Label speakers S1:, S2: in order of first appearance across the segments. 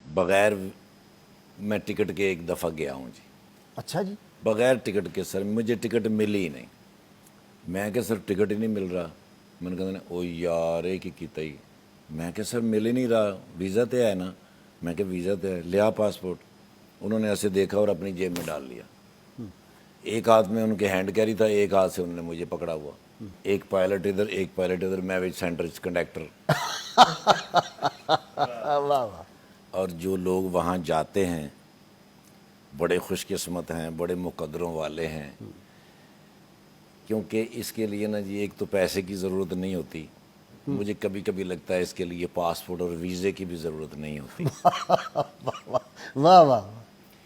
S1: بغیر میں ٹکٹ کے ایک دفعہ گیا ہوں جی،
S2: اچھا جی،
S1: بغیر ٹکٹ کے سر، مجھے ٹکٹ ملی ہی نہیں۔ میں کہ سر ٹکٹ ہی نہیں مل رہا، میں نے کہا او یار ایک ہی کیتا ہی، میں کہ سر مل ہی نہیں رہا، ویزا تے ہے نا، میں کہ ویزا تے ہے، لیا پاسپورٹ۔ انہوں نے ایسے دیکھا اور اپنی جیب میں ڈال لیا۔ ایک ہاتھ میں ان کے ہینڈ کیری تھا، ایک ہاتھ سے انہوں نے مجھے پکڑا ہوا، ایک پائلٹ ادھر ایک پائلٹ ادھر، میں وچ سینٹر کنڈکٹر۔
S2: واہ واہ،
S1: اور جو لوگ وہاں جاتے ہیں بڑے خوش قسمت ہیں، بڑے مقدروں والے ہیں، کیونکہ اس کے لیے نا جی ایک تو پیسے کی ضرورت نہیں ہوتی، مجھے کبھی کبھی لگتا ہے اس کے لیے پاسپورٹ اور ویزے کی بھی ضرورت نہیں ہوتی،
S2: واہ واہ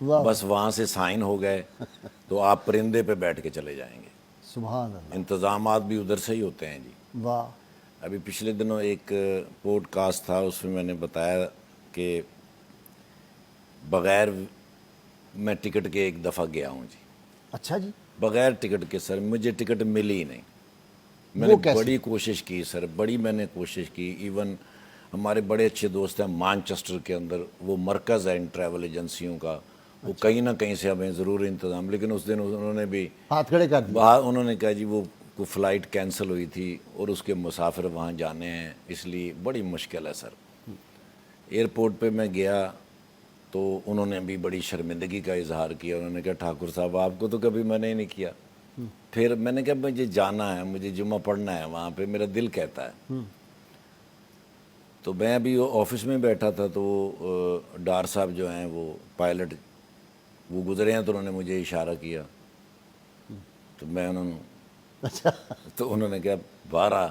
S2: واہ،
S1: بس وہاں سے سائن ہو گئے تو آپ پرندے پہ بیٹھ کے چلے جائیں گے۔
S2: سبحان اللہ،
S1: انتظامات بھی ادھر سے ہی ہوتے ہیں جی۔
S2: واہ،
S1: ابھی پچھلے دنوں ایک پوڈ کاسٹ تھا، اس میں نے بتایا کہ بغیر میں ٹکٹ کے ایک دفعہ گیا ہوں جی،
S2: اچھا جی،
S1: بغیر ٹکٹ کے سر، مجھے ٹکٹ ملی ہی نہیں۔ میں
S2: وہ
S1: نے
S2: کیسے؟
S1: بڑی کوشش کی سر، بڑی میں نے کوشش کی، ایون ہمارے بڑے اچھے دوست ہیں مانچسٹر کے اندر، وہ مرکز ہے ان ٹریول ایجنسیوں کا، وہ کہیں نہ کہیں سے ہمیں ضرور انتظام، لیکن اس دن انہوں نے بھی
S2: ہاتھ کھڑے کر دیے،
S1: باہر انہوں نے کہا جی وہ کو فلائٹ کینسل ہوئی تھی اور اس کے مسافر وہاں جانے ہیں، اس لیے بڑی مشکل ہے سر۔ ایئرپورٹ پہ میں گیا تو انہوں نے بھی بڑی شرمندگی کا اظہار کیا، انہوں نے کہا ٹھاکر صاحب آپ کو تو کبھی میں نے نہیں کیا۔ پھر میں نے کہا مجھے جانا ہے، مجھے جمعہ پڑھنا ہے وہاں پہ، میرا دل کہتا ہے۔ تو میں ابھی آفس میں بیٹھا تھا تو ڈار صاحب جو ہیں وہ پائلٹ وہ گزرے ہیں تو انہوں نے مجھے اشارہ کیا، تو میں
S2: اچھا،
S1: تو انہوں نے کہا باہر آ،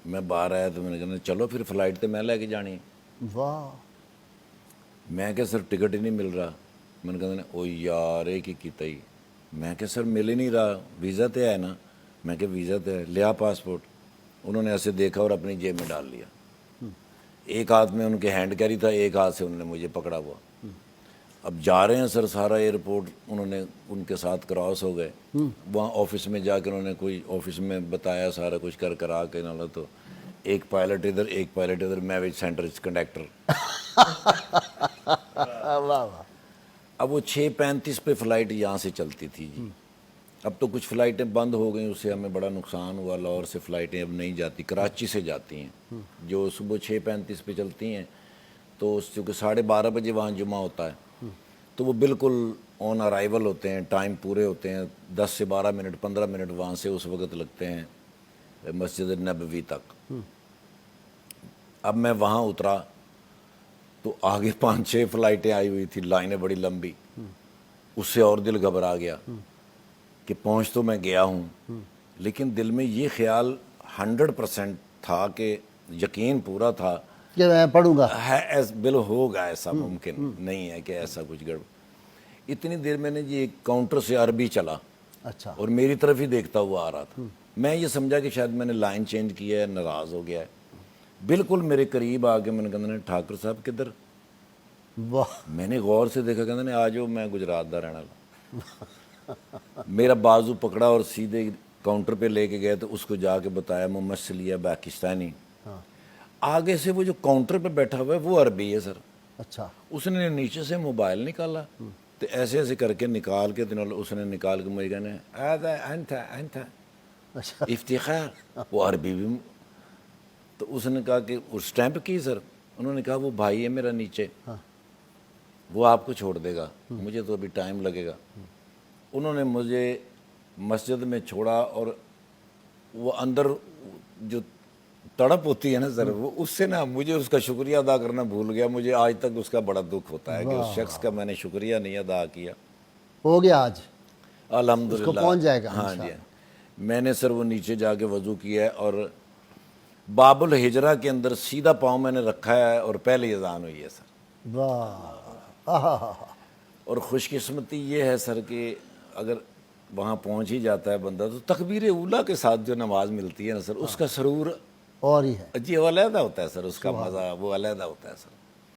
S1: میں باہر آیا تو میں نے کہا چلو پھر فلائٹ تو میں لے کے جانی ہے۔
S2: واہ،
S1: میں کہ سر ٹکٹ ہی نہیں مل رہا، میں نے کہا او یار ایک ہی کیتا ہی، میں کہ سر مل ہی نہیں رہا، ویزا تے ہے نا، میں کہ ویزا تے ہے، لیا پاسپورٹ۔ انہوں نے ایسے دیکھا اور اپنی جیب میں ڈال لیا۔ ایک ہاتھ میں ان کے ہینڈ کیری تھا، ایک ہاتھ سے انہوں نے مجھے پکڑا ہوا۔ اب جا رہے ہیں سر سارا ایئرپورٹ، انہوں نے ان کے ساتھ کراس ہو گئے، وہاں آفس میں جا کے انہوں نے کوئی آفس میں بتایا سارا کچھ کرا کے نہ تو ایک پائلٹ ادھر ایک پائلٹ ادھر، میں وچ سینٹر کنڈکٹر۔
S2: واہ واہ،
S1: اب وہ 6:35 پہ فلائٹ یہاں سے چلتی تھی جی، اب تو کچھ فلائٹیں بند ہو گئیں، اس سے ہمیں بڑا نقصان ہوا، لاہور سے فلائٹیں اب نہیں جاتی، کراچی سے جاتی ہیں جو صبح 6:35 پہ چلتی ہیں، تو چونکہ 12:30 بجے وہاں جمعہ ہوتا ہے تو وہ بالکل آن ارائیول ہوتے ہیں، ٹائم پورے ہوتے ہیں، 10 سے 12 منٹ 15 منٹ وہاں سے اس وقت لگتے ہیں مسجد نبوی تک۔ اب میں وہاں اترا تو آگے 5-6 فلائٹیں آئی ہوئی تھی، لائنیں بڑی لمبی، اس سے اور دل گھبرا گیا کہ پہنچ تو میں گیا ہوں، لیکن دل میں یہ خیال 100% تھا کہ یقین پورا تھا
S2: کہ میں پڑھوں گا،
S1: ہے بل ہوگا، ایسا ممکن نہیں ہے کہ ایسا کچھ گڑبڑ۔ اتنی دیر میں نے جی ایک کاؤنٹر سے عربی چلا
S2: اچھا،
S1: اور میری طرف ہی دیکھتا ہوا آ رہا تھا، میں یہ سمجھا کہ شاید میں نے لائن چینج کیا ہے، ناراض ہو گیا ہے، بالکل میرے قریب آ کے میں نے کہا ٹھاکر صاحب کدھر؟
S2: واہ،
S1: میں نے غور سے دیکھا، کہتے آ جاؤ میں گجرات دا رہنا لا۔ میرا بازو پکڑا اور سیدھے کاؤنٹر پہ لے کے گئے تو اس کو جا کے بتایا محمد سلیہ پاکستانی۔ آگے سے وہ جو کاؤنٹر پہ بیٹھا ہوا ہے وہ عربی ہے سر،
S2: اچھا،
S1: اس نے نیچے سے موبائل نکالا تو ایسے ایسے کر کے نکال کے اس نے نکال کے مجھے کہنے انت
S2: اچھا،
S1: افتخار، وہ عربی بھی، تو اس نے کہا کہ اسٹیمپ کی سر، انہوں نے کہا وہ بھائی ہے میرا نیچے، وہ آپ کو چھوڑ دے گا، مجھے تو ابھی ٹائم لگے گا۔ انہوں نے مجھے مسجد میں چھوڑا اور وہ اندر جو تڑپ ہوتی ہے نا سر، وہ اس سے نا مجھے اس کا شکریہ ادا کرنا بھول گیا، مجھے آج تک اس کا بڑا دکھ ہوتا ہے کہ اس شخص کا میں نے شکریہ نہیں ادا کیا۔
S2: ہو گیا آج،
S1: الحمدللہ
S2: اس کو پہنچ جائے گا
S1: ہاں جی،
S2: انشاءاللہ۔
S1: میں نے سر وہ نیچے جا کے وضو کیا ہے اور باب الحجرہ کے اندر سیدھا پاؤں میں نے رکھا ہے اور پہلی اذان ہوئی ہے سر۔
S2: واہ، آہا،
S1: اور خوش قسمتی یہ ہے سر کہ اگر وہاں پہنچ ہی جاتا ہے بندہ تو تکبیر اولیٰ کے ساتھ جو نماز ملتی ہے نا سر، اس کا سرور
S2: اور ہی ہے،
S1: جی وہ علیحدہ ہوتا ہے سر، اس کا مزہ وہ علیحدہ ہوتا ہے سر۔